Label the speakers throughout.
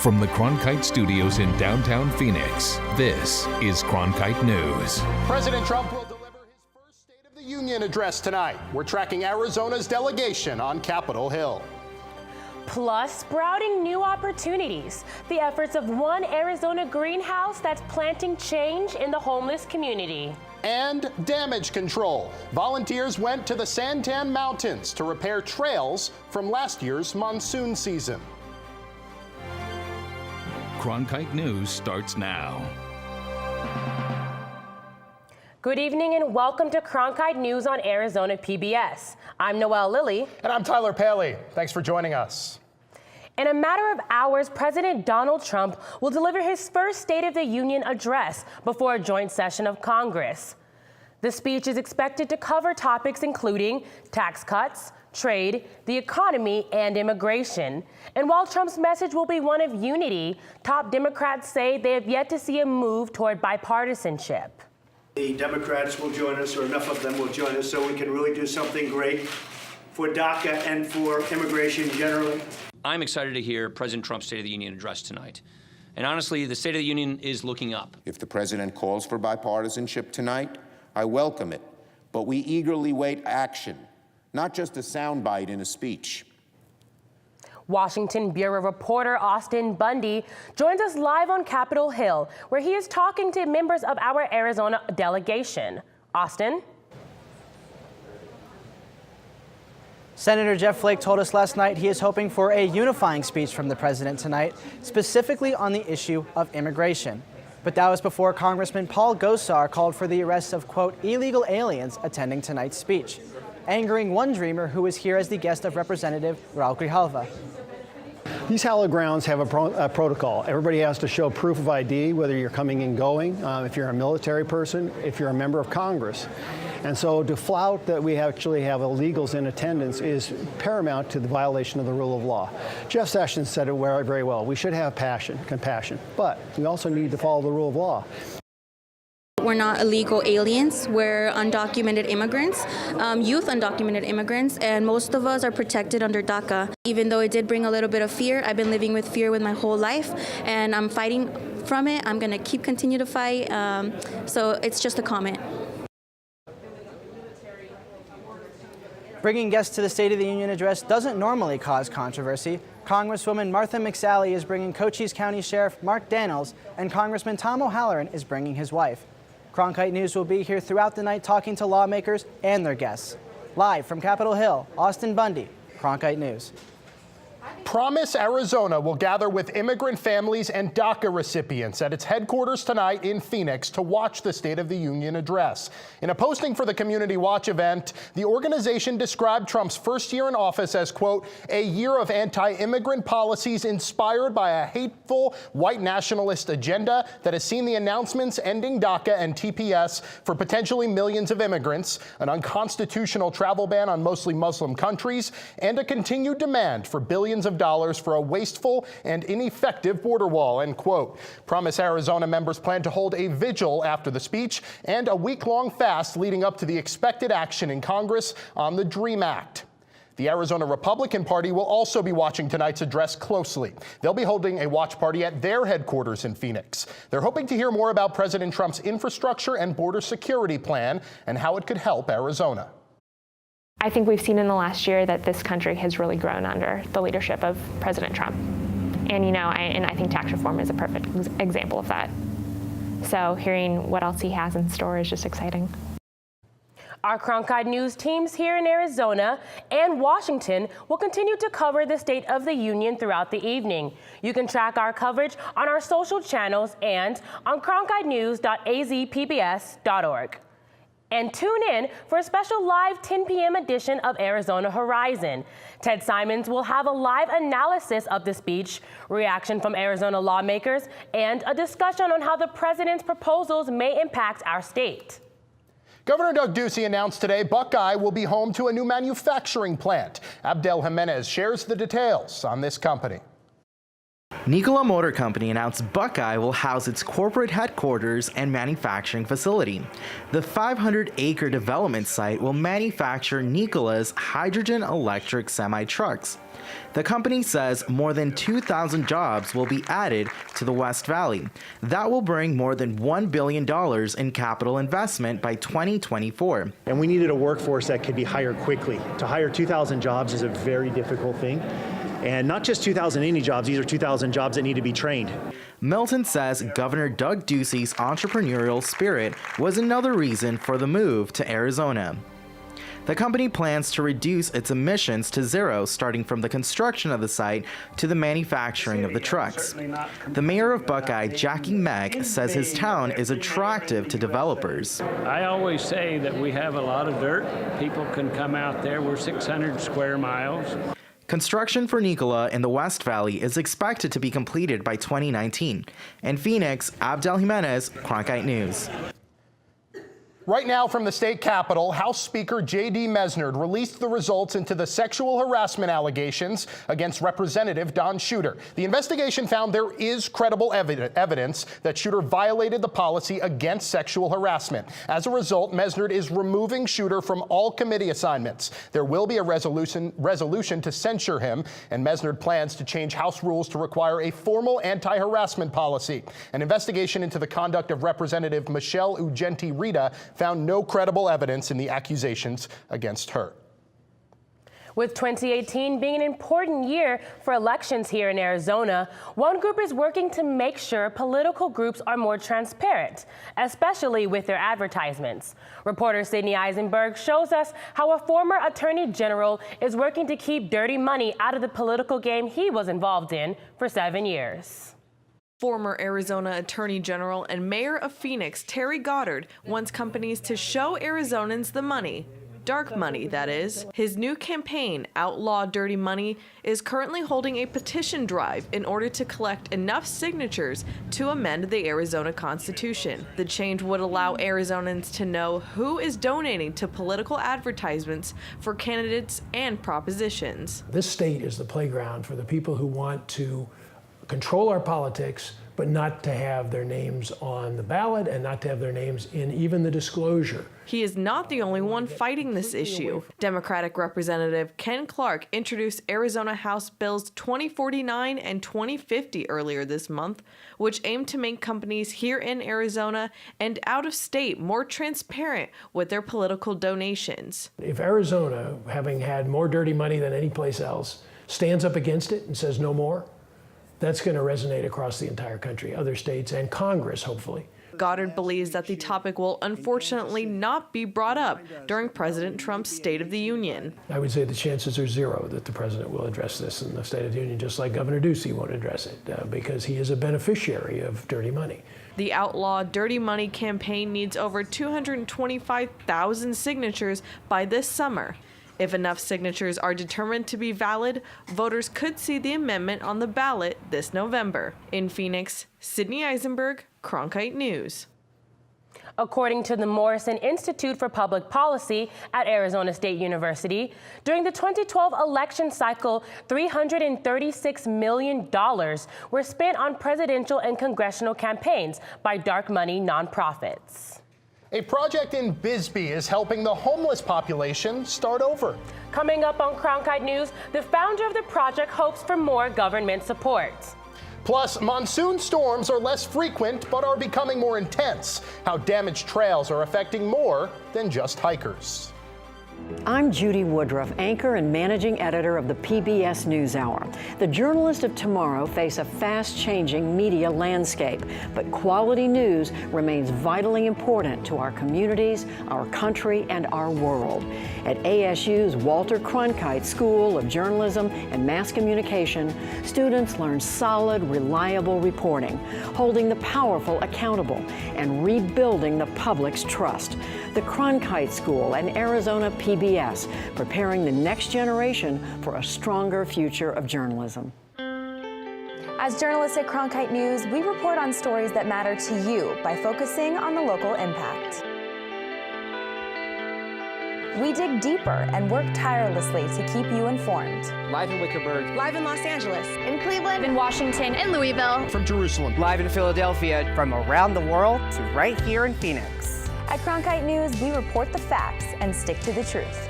Speaker 1: From the Cronkite studios in downtown Phoenix, this is Cronkite News.
Speaker 2: President Trump will deliver his first State of the Union address tonight. We're tracking Arizona's delegation on Capitol Hill.
Speaker 3: Plus, sprouting new opportunities. The efforts of one Arizona greenhouse that's planting change in the homeless community.
Speaker 2: And damage control. Volunteers went to the Santan Mountains to repair trails from last year's monsoon season.
Speaker 1: Cronkite News starts now.
Speaker 3: Good evening and welcome to Cronkite News on Arizona PBS. I'm Noelle Lilly.
Speaker 2: And I'm Tyler Paley. Thanks for joining us.
Speaker 3: In a matter of hours, President Donald Trump will deliver his first State of the Union address before a joint session of Congress. The speech is expected to cover topics including tax cuts, trade, the economy, and immigration. And while Trump's message will be one of unity, top Democrats say they have yet to see a move toward bipartisanship.
Speaker 4: The Democrats will join us, or enough of them will join us, so we can really do something great for DACA and for immigration generally.
Speaker 5: I'm excited to hear President Trump's State of the Union address tonight. And honestly, the State of the Union is looking up.
Speaker 6: If the president calls for bipartisanship tonight, I welcome it. But we eagerly wait action, not just a soundbite in a speech.
Speaker 3: Washington Bureau reporter Austin Bundy joins us live on Capitol Hill, where he is talking to members of our Arizona delegation. Austin?
Speaker 7: Senator Jeff Flake told us last night he is hoping for a unifying speech from the president tonight, specifically on the issue of immigration. But that was before Congressman Paul Gosar called for the arrest of, quote, illegal aliens attending tonight's speech, angering one dreamer who was here as the guest of Representative Raul Grijalva.
Speaker 8: These hallowed grounds have a protocol. Everybody has to show proof of ID, whether you're coming and going, if you're a military person, if you're a member of Congress. And so to flout that we actually have illegals in attendance is paramount to the violation of the rule of law. Jeff Sessions said it very well. We should have compassion, but we also need to follow the rule of law.
Speaker 9: We're not illegal aliens, we're undocumented immigrants, youth undocumented immigrants, and most of us are protected under DACA. Even though it did bring a little bit of fear, I've been living with fear with my whole life, and I'm fighting from it. I'm gonna continue to fight, so it's just a comment.
Speaker 7: Bringing guests to the State of the Union address doesn't normally cause controversy. Congresswoman Martha McSally is bringing Cochise County Sheriff Mark Daniels, and Congressman Tom O'Halloran is bringing his wife. Cronkite News will be here throughout the night talking to lawmakers and their guests. Live from Capitol Hill, Austin Bundy, Cronkite News.
Speaker 2: Promise Arizona will gather with immigrant families and DACA recipients at its headquarters tonight in Phoenix to watch the State of the Union address. In a posting for the Community Watch event, the organization described Trump's first year in office as, quote, a year of anti-immigrant policies inspired by a hateful white nationalist agenda that has seen the announcements ending DACA and TPS for potentially millions of immigrants, an unconstitutional travel ban on mostly Muslim countries, and a continued demand for billions of dollars for a wasteful and ineffective border wall, end quote. Promise Arizona members plan to hold a vigil after the speech and a week-long fast leading up to the expected action in Congress on the DREAM Act. The Arizona Republican Party will also be watching tonight's address closely. They'll be holding a watch party at their headquarters in Phoenix. They're hoping to hear more about President Trump's infrastructure and border security plan and how it could help Arizona.
Speaker 10: I think we've seen in the last year that this country has really grown under the leadership of President Trump. And, I think tax reform is a perfect example of that. So hearing what else he has in store is just exciting.
Speaker 3: Our Cronkite News teams here in Arizona and Washington will continue to cover the State of the Union throughout the evening. You can track our coverage on our social channels and on cronkitenews.azpbs.org. And tune in for a special live 10 p.m. edition of Arizona Horizon. Ted Simons will have a live analysis of the speech, reaction from Arizona lawmakers, and a discussion on how the president's proposals may impact our state.
Speaker 2: Governor Doug Ducey announced today Buckeye will be home to a new manufacturing plant. Abdel Jimenez shares the details on this company.
Speaker 7: Nikola Motor Company announced Buckeye will house its corporate headquarters and manufacturing facility. The 500-acre development site will manufacture Nikola's hydrogen electric semi-trucks. The company says more than 2,000 jobs will be added to the West Valley. That will bring more than $1 billion in capital investment by 2024.
Speaker 11: And we needed a workforce that could be hired quickly. To hire 2,000 jobs is a very difficult thing. And not just 2,000 any jobs, these are 2,000 jobs that need to be trained.
Speaker 7: Milton says Governor Doug Ducey's entrepreneurial spirit was another reason for the move to Arizona. The company plans to reduce its emissions to zero starting from the construction of the site to the manufacturing of the trucks. The mayor of Buckeye, Jackie Meck, says his town is attractive to developers.
Speaker 12: I always say that we have a lot of dirt. People can come out there. We're 600 square miles.
Speaker 7: Construction for Nikola in the West Valley is expected to be completed by 2019. In Phoenix, Abdel Jimenez, Cronkite News.
Speaker 2: Right now from the state capitol, House Speaker J.D. Mesnard released the results into the sexual harassment allegations against Representative Don Shooter. The investigation found there is credible evidence that Shooter violated the policy against sexual harassment. As a result, Mesnard is removing Shooter from all committee assignments. There will be a resolution to censure him, and Mesnard plans to change House rules to require a formal anti-harassment policy. An investigation into the conduct of Representative Michelle Ugenti-Rita found no credible evidence in the accusations against her.
Speaker 3: With 2018 being an important year for elections here in Arizona, one group is working to make sure political groups are more transparent, especially with their advertisements. Reporter Sydney Eisenberg shows us how a former attorney general is working to keep dirty money out of the political game he was involved in for 7 years.
Speaker 13: Former Arizona Attorney General and Mayor of Phoenix, Terry Goddard, wants companies to show Arizonans the money. Dark money, that is. His new campaign, Outlaw Dirty Money, is currently holding a petition drive in order to collect enough signatures to amend the Arizona Constitution. The change would allow Arizonans to know who is donating to political advertisements for candidates and propositions.
Speaker 14: This state is the playground for the people who want to control our politics, but not to have their names on the ballot and not to have their names in even the disclosure.
Speaker 13: He is not the only one fighting this issue. Democratic Representative Ken Clark introduced Arizona House Bills 2049 and 2050 earlier this month, which aim to make companies here in Arizona and out of state more transparent with their political donations.
Speaker 14: If Arizona, having had more dirty money than any place else, stands up against it and says no more, that's going to resonate across the entire country, other states, and Congress, hopefully.
Speaker 13: Goddard believes that the topic will unfortunately not be brought up during President Trump's State of the Union.
Speaker 14: I would say the chances are zero that the president will address this in the State of the Union, just like Governor Ducey won't address it, because he is a beneficiary of dirty money.
Speaker 13: The Outlaw Dirty Money campaign needs over 225,000 signatures by this summer. If enough signatures are determined to be valid, voters could see the amendment on the ballot this November. In Phoenix, Sydney Eisenberg, Cronkite News.
Speaker 3: According to the Morrison Institute for Public Policy at Arizona State University, during the 2012 election cycle, $336 million were spent on presidential and congressional campaigns by dark money nonprofits.
Speaker 2: A project in Bisbee is helping the homeless population start over.
Speaker 3: Coming up on Cronkite News, the founder of the project hopes for more government support.
Speaker 2: Plus, monsoon storms are less frequent but are becoming more intense. How damaged trails are affecting more than just hikers.
Speaker 15: I'm Judy Woodruff, anchor and managing editor of the PBS NewsHour. The journalists of tomorrow face a fast-changing media landscape, but quality news remains vitally important to our communities, our country, and our world. At ASU's Walter Cronkite School of Journalism and Mass Communication, students learn solid, reliable reporting, holding the powerful accountable, and rebuilding the public's trust. The Cronkite School and Arizona PBS, preparing the next generation for a stronger future of journalism.
Speaker 16: As journalists at Cronkite News, we report on stories that matter to you by focusing on the local impact. We dig deeper and work tirelessly to keep you informed.
Speaker 7: Live in Wickerburg.
Speaker 16: Live in Los Angeles.
Speaker 17: In Cleveland. In Washington. In Louisville.
Speaker 2: From Jerusalem.
Speaker 7: Live in Philadelphia. From around the world to right here in Phoenix.
Speaker 16: At Cronkite News, we report the facts and stick to the truth.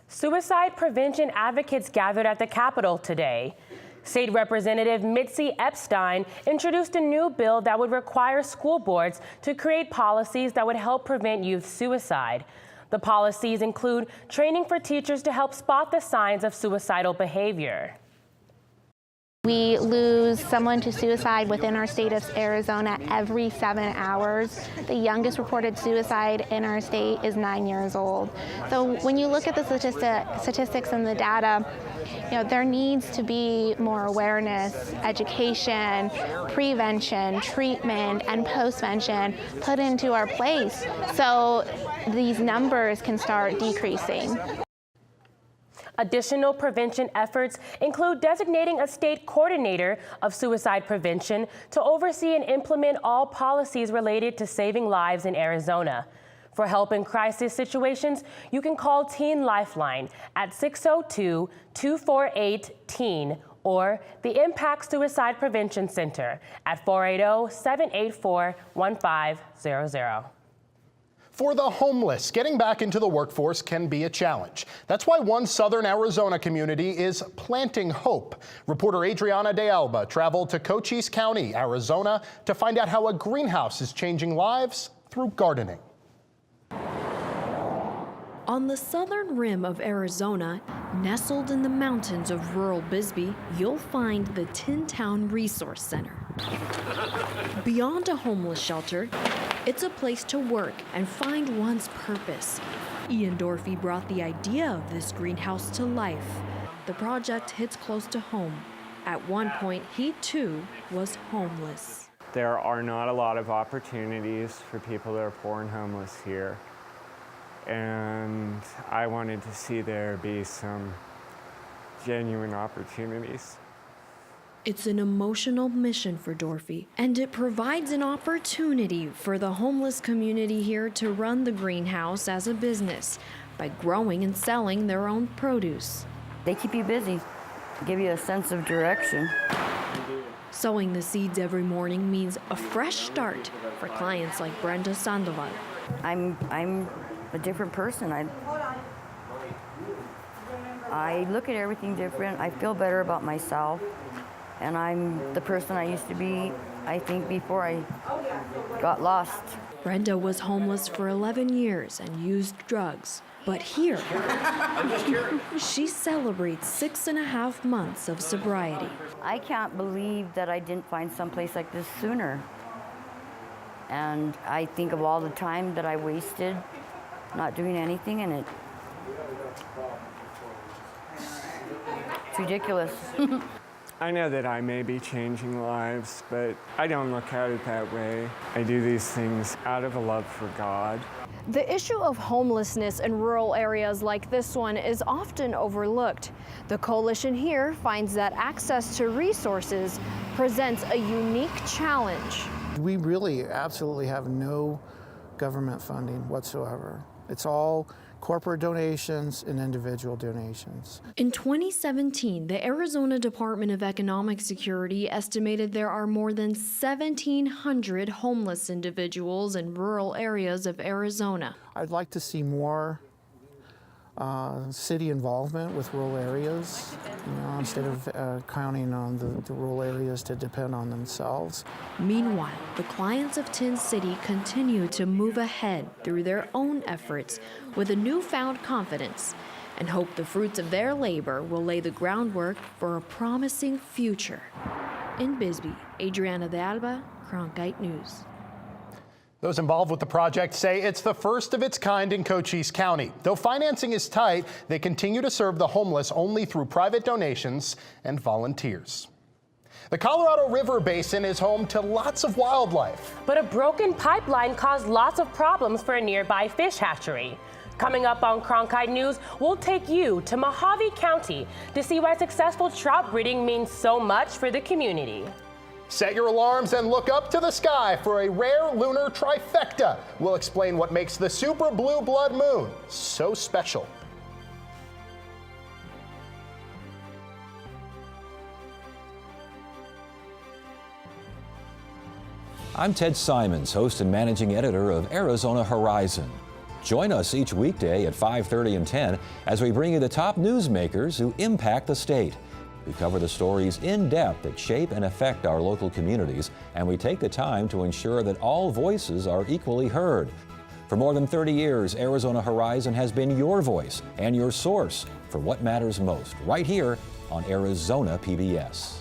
Speaker 3: Suicide prevention advocates gathered at the Capitol today. State Representative Mitzi Epstein introduced a new bill that would require school boards to create policies that would help prevent youth suicide. The policies include training for teachers to help spot the signs of suicidal behavior.
Speaker 17: We lose someone to suicide within our state of Arizona every 7 hours. The youngest reported suicide in our state is 9 years old. So when you look at the statistics and the data, there needs to be more awareness, education, prevention, treatment, and postvention put into our place so these numbers can start decreasing.
Speaker 3: Additional prevention efforts include designating a state coordinator of suicide prevention to oversee and implement all policies related to saving lives in Arizona. For help in crisis situations, you can call Teen Lifeline at 602-248-TEEN or the Impact Suicide Prevention Center at 480-784-1500.
Speaker 2: For the homeless, getting back into the workforce can be a challenge. That's why one southern Arizona community is planting hope. Reporter Adriana de Alba traveled to Cochise County, Arizona, to find out how a greenhouse is changing lives through gardening.
Speaker 18: On the southern rim of Arizona, nestled in the mountains of rural Bisbee, you'll find the Tin Town Resource Center. Beyond a homeless shelter, it's a place to work and find one's purpose. Ian Dorfey brought the idea of this greenhouse to life. The project hits close to home. At one point, he too was homeless.
Speaker 19: There are not a lot of opportunities for people that are poor and homeless here. And I wanted to see there be some genuine opportunities.
Speaker 18: It's an emotional mission for Dorfey, and it provides an opportunity for the homeless community here to run the greenhouse as a business by growing and selling their own produce.
Speaker 20: They keep you busy, give you a sense of direction.
Speaker 18: Sowing the seeds every morning means a fresh start for clients like Brenda Sandoval.
Speaker 20: I'm a different person. I look at everything different. I feel better about myself. And I'm the person I used to be, I think, before I got lost.
Speaker 18: Brenda was homeless for 11 years and used drugs. But here, she celebrates 6.5 months of sobriety.
Speaker 20: I can't believe that I didn't find someplace like this sooner. And I think of all the time that I wasted not doing anything, and it's ridiculous.
Speaker 19: I know that I may be changing lives, but I don't look at it that way. I do these things out of a love for God.
Speaker 21: The issue of homelessness in rural areas like this one is often overlooked. The coalition here finds that access to resources presents a unique challenge.
Speaker 22: We really absolutely have no government funding whatsoever. It's all corporate donations and individual donations.
Speaker 18: In 2017, the Arizona Department of Economic Security estimated there are more than 1,700 homeless individuals in rural areas of Arizona.
Speaker 22: I'd like to see more city involvement with rural areas, instead of counting on the rural areas to depend on themselves.
Speaker 18: Meanwhile, the clients of Tin City continue to move ahead through their own efforts with a newfound confidence and hope the fruits of their labor will lay the groundwork for a promising future. In Bisbee, Adriana de Alba, Cronkite News.
Speaker 2: Those involved with the project say it's the first of its kind in Cochise County. Though financing is tight, they continue to serve the homeless only through private donations and volunteers. The Colorado River Basin is home to lots of wildlife.
Speaker 3: But a broken pipeline caused lots of problems for a nearby fish hatchery. Coming up on Cronkite News, we'll take you to Mojave County to see why successful trout breeding means so much for the community.
Speaker 2: Set your alarms and look up to the sky for a rare lunar trifecta. We'll explain what makes the super blue blood moon so special.
Speaker 1: I'm Ted Simons, host and managing editor of Arizona Horizon. Join us each weekday at 5:30 and 10 as we bring you the top newsmakers who impact the state. We cover the stories in depth that shape and affect our local communities, and we take the time to ensure that all voices are equally heard. For more than 30 years, Arizona Horizon has been your voice and your source for what matters most, right here on Arizona PBS.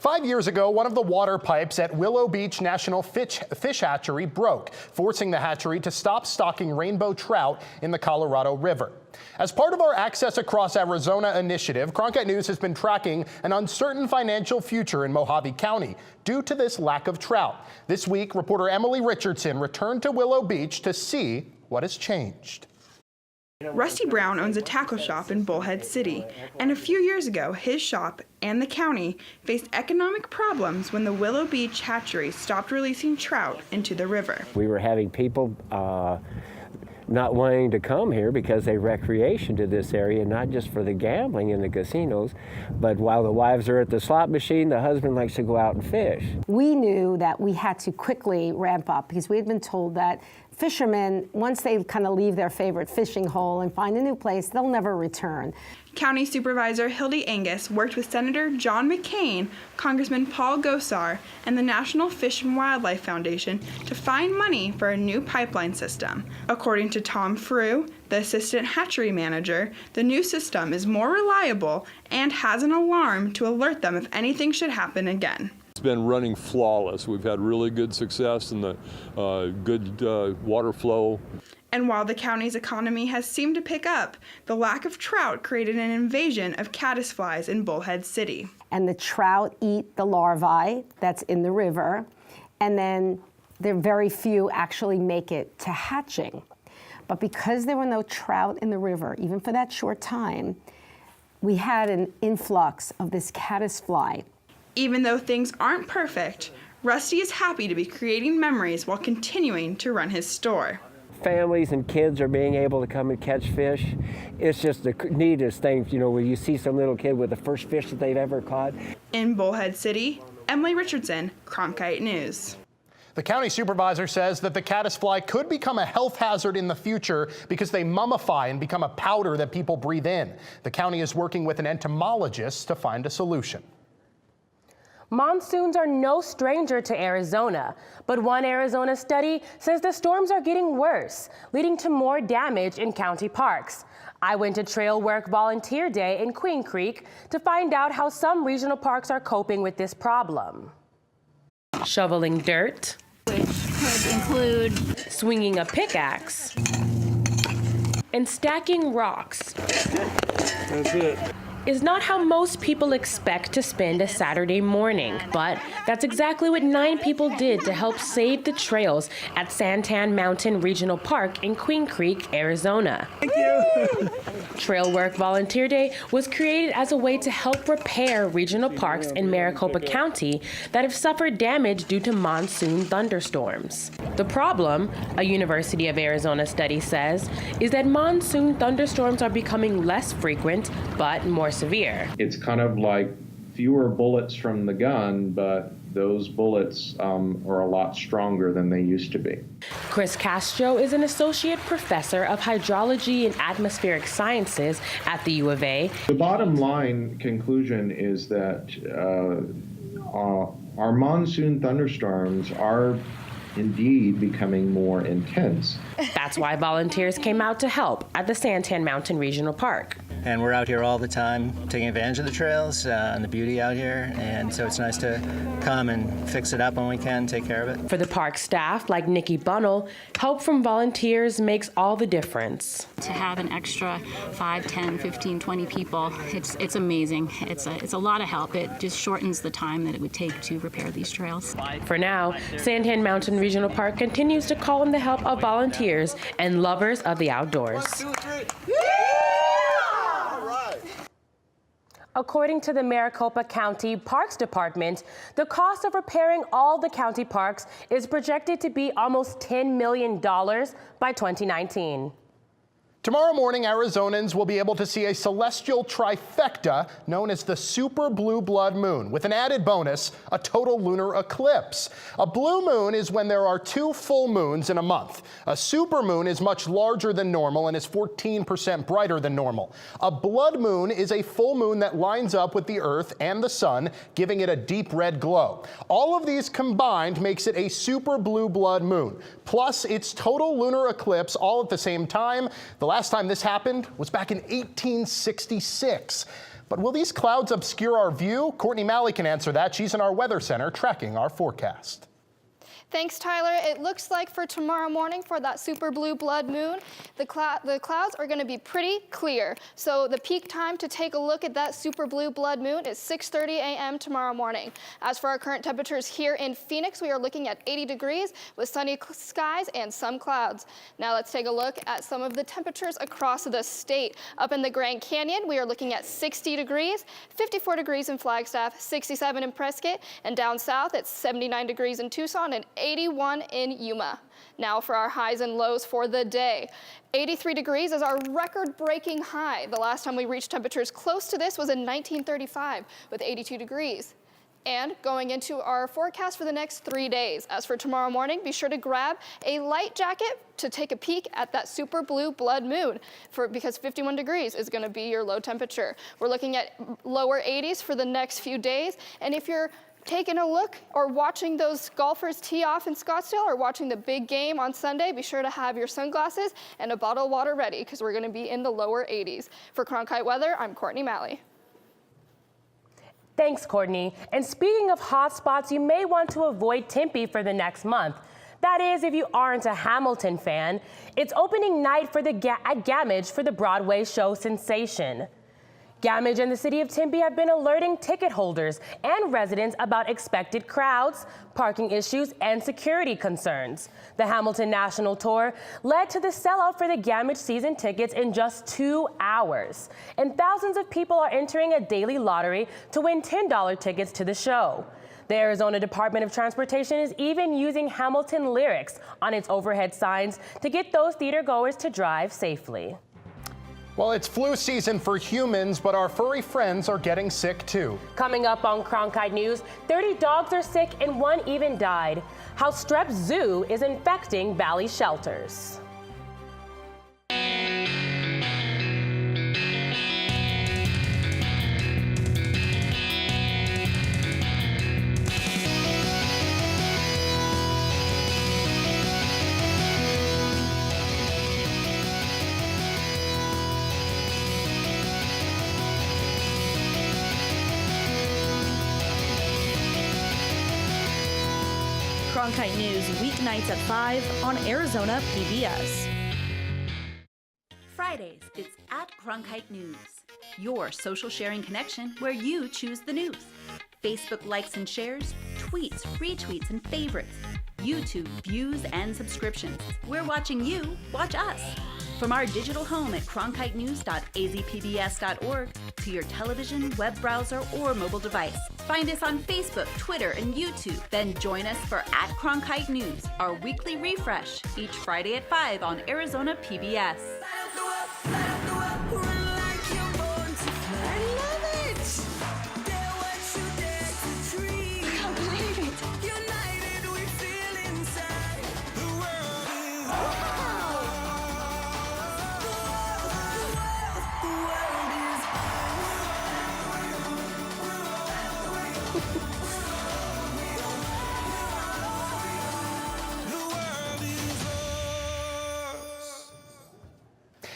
Speaker 2: Five years ago, one of the water pipes at Willow Beach National Fish Hatchery broke, forcing the hatchery to stop stocking rainbow trout in the Colorado River. As part of our Access Across Arizona initiative, Cronkite News has been tracking an uncertain financial future in Mojave County due to this lack of trout. This week, reporter Emily Richardson returned to Willow Beach to see what has changed.
Speaker 4: Rusty Brown owns a tackle shop in Bullhead City, and a few years ago, his shop and the county faced economic problems when the Willow Beach hatchery stopped releasing trout into the river.
Speaker 23: We were having people not wanting to come here because they recreation to this area, not just for the gambling in the casinos, but while the wives are at the slot machine, the husband likes to go out and fish.
Speaker 24: We knew that we had to quickly ramp up because we had been told that fishermen, once they kind of leave their favorite fishing hole and find a new place, they'll never return.
Speaker 4: County Supervisor Hildy Angus worked with Senator John McCain, Congressman Paul Gosar, and the National Fish and Wildlife Foundation to find money for a new pipeline system. According to Tom Frew, the assistant hatchery manager, the new system is more reliable and has an alarm to alert them if anything should happen again.
Speaker 25: It's been running flawless. We've had really good success in the good water flow.
Speaker 4: And while the county's economy has seemed to pick up, the lack of trout created an invasion of caddisflies in Bullhead City.
Speaker 24: And the trout eat the larvae that's in the river, and then there very few actually make it to hatching. But because there were no trout in the river, even for that short time, we had an influx of this caddisfly.
Speaker 4: Even though things aren't perfect, Rusty is happy to be creating memories while continuing to run his store.
Speaker 23: Families and kids are being able to come and catch fish. It's just the neatest thing, you know, when you see some little kid with the first fish that they've ever caught.
Speaker 4: In Bullhead City, Emily Richardson, Cronkite News.
Speaker 2: The county supervisor says that the caddisfly could become a health hazard in the future because they mummify and become a powder that people breathe in. The county is working with an entomologist to find a solution.
Speaker 3: Monsoons are no stranger to Arizona, but one Arizona study says the storms are getting worse, leading to more damage in county parks. I went to Trail Work Volunteer Day in Queen Creek to find out how some regional parks are coping with this problem. Shoveling dirt,
Speaker 26: which could include
Speaker 3: swinging a pickaxe, and stacking rocks.
Speaker 25: That's it.
Speaker 3: Is not how most people expect to spend a Saturday morning, but that's exactly what 9 people did to help save the trails at Santan Mountain Regional Park in Queen Creek, Arizona.
Speaker 25: Thank you.
Speaker 3: Trail Work Volunteer Day was created as a way to help repair regional parks in Maricopa County that have suffered damage due to monsoon thunderstorms. The problem, a University of Arizona study says, is that monsoon thunderstorms are becoming less frequent but more severe.
Speaker 27: It's kind of like fewer bullets from the gun, but those bullets are a lot stronger than they used to be.
Speaker 3: Chris Castro is an associate professor of hydrology and atmospheric sciences at the U of A.
Speaker 27: The bottom line conclusion is that our monsoon thunderstorms are indeed becoming more intense.
Speaker 3: That's why volunteers came out to help at the Santan Mountain Regional Park.
Speaker 5: and we're out here all the time taking advantage of the trails and the beauty out here, and so it's nice to come and fix it up when we can, take care of it.
Speaker 3: For the park staff, like Nikki Bunnell, help from volunteers makes all the difference.
Speaker 6: To have an extra 5, 10, 15, 20 people, it's amazing. It's a lot of help. It just shortens the time that it would take to repair these trails.
Speaker 3: For now, Sandhill Mountain Regional Park continues to call on the help of volunteers and lovers of the outdoors.
Speaker 8: 1, 2, 3.
Speaker 3: According to the Maricopa County Parks Department, the cost of repairing all the county parks is projected to be almost $10 million by 2019.
Speaker 2: Tomorrow morning, Arizonans will be able to see a celestial trifecta known as the super blue blood moon, with an added bonus, a total lunar eclipse. A blue moon is when there are 2 full moons in a month. A super moon is much larger than normal and is 14% brighter than normal. A blood moon is a full moon that lines up with the Earth and the sun, giving it a deep red glow. All of these combined makes it a super blue blood moon. Plus, its total lunar eclipse all at the same time. The last time this happened was back in 1866. But will these clouds obscure our view? Courtney Malley can answer that. She's in our weather center tracking our forecast.
Speaker 9: Thanks, Tyler. It looks like for tomorrow morning for that super blue blood moon, the clouds are going to be pretty clear. So the peak time to take a look at that super blue blood moon is 6:30 a.m. tomorrow morning. As for our current temperatures here in Phoenix, we are looking at 80 degrees with sunny skies and some clouds. Now let's take a look at some of the temperatures across the state. Up in the Grand Canyon, we are looking at 60 degrees, 54 degrees in Flagstaff, 67 in Prescott, and down south it's 79 degrees in Tucson and 81 in Yuma. Now for our highs and lows for the day. 83 degrees is our record-breaking high. The last time we reached temperatures close to this was in 1935 with 82 degrees. And going into our forecast for the next 3 days. As for tomorrow morning, be sure to grab a light jacket to take a peek at that super blue blood moon because 51 degrees is going to be your low temperature. We're looking at lower 80s for the next few days. And if you're taking a look or watching those golfers tee off in Scottsdale or watching the big game on Sunday, be sure to have your sunglasses and a bottle of water ready because we're going to be in the lower 80s. For Cronkite Weather, I'm Courtney Malley.
Speaker 3: Thanks, Courtney. And speaking of hot spots, you may want to avoid Tempe for the next month. That is, if you aren't a Hamilton fan. It's opening night for at Gammage for the Broadway show Sensation. Gammage and the city of Tempe have been alerting ticket holders and residents about expected crowds, parking issues, and security concerns. The Hamilton National Tour led to the sellout for the Gammage season tickets in just 2 hours. And thousands of people are entering a daily lottery to win $10 tickets to the show. The Arizona Department of Transportation is even using Hamilton lyrics on its overhead signs to get those theater goers to drive safely.
Speaker 2: Well, it's flu season for humans, but our furry friends are getting sick too.
Speaker 3: Coming up on Cronkite News, 30 dogs are sick and 1 even died. How Strep Zoo is infecting Valley shelters.
Speaker 10: Cronkite News weeknights at 5 on Arizona PBS.
Speaker 11: Fridays, it's at Cronkite News, your social sharing connection where you choose the news. Facebook likes and shares, tweets, retweets, and favorites. YouTube views and subscriptions. We're watching you watch us. From our digital home at cronkitenews.azpbs.org to your television, web browser, or mobile device. Find us on Facebook, Twitter, and YouTube. Then join us for At Cronkite News, our weekly refresh, each Friday at 5 on Arizona PBS.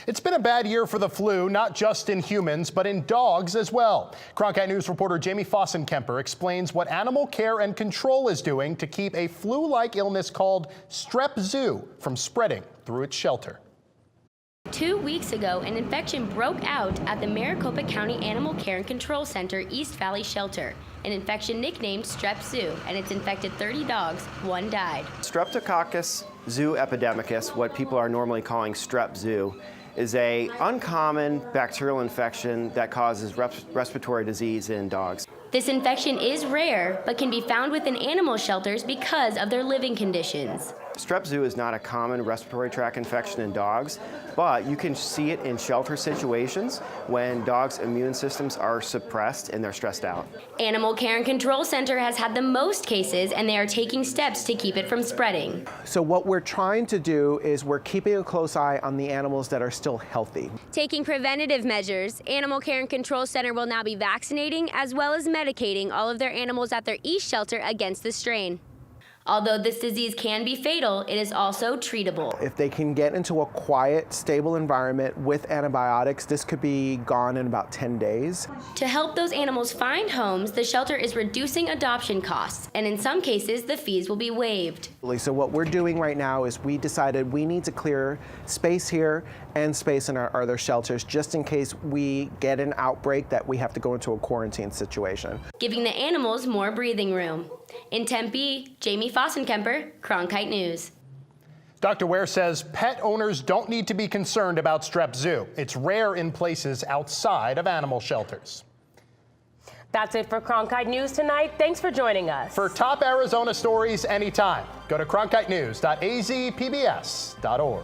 Speaker 2: It's been a bad year for the flu, not just in humans, but in dogs as well. Cronkite News reporter Jamie Fossenkemper explains what Animal Care and Control is doing to keep a flu-like illness called strep zoo from spreading through its shelter.
Speaker 7: 2 weeks ago, an infection broke out at the Maricopa County Animal Care and Control Center East Valley Shelter, an infection nicknamed strep zoo, and it's infected 30 dogs. 1 died.
Speaker 8: Streptococcus zooepidemicus, what people are normally calling strep zoo, is a uncommon bacterial infection that causes respiratory disease in dogs.
Speaker 7: This infection is rare, but can be found within animal shelters because of their living conditions.
Speaker 8: Strep zoo is not a common respiratory tract infection in dogs, but you can see it in shelter situations when dogs' immune systems are suppressed and they're stressed out.
Speaker 7: Animal Care and Control Center has had the most cases, and they are taking steps to keep it from spreading.
Speaker 12: So what we're trying to do is we're keeping a close eye on the animals that are still healthy.
Speaker 7: Taking preventative measures, Animal Care and Control Center will now be vaccinating as well as medicating all of their animals at their East shelter against the strain. Although this disease can be fatal, it is also treatable.
Speaker 12: If they can get into a quiet, stable environment with antibiotics, this could be gone in about 10 days.
Speaker 7: To help those animals find homes, the shelter is reducing adoption costs, and in some cases, the fees will be waived.
Speaker 12: So what we're doing right now is we decided we need to clear space here and space in our other shelters just in case we get an outbreak that we have to go into a quarantine situation.
Speaker 7: Giving the animals more breathing room. In Tempe, Jamie Fossenkemper, Cronkite News.
Speaker 2: Dr. Ware says pet owners don't need to be concerned about strep zoo. It's rare in places outside of animal shelters.
Speaker 3: That's it for Cronkite News tonight. Thanks for joining us.
Speaker 2: For top Arizona stories anytime, go to cronkitenews.azpbs.org.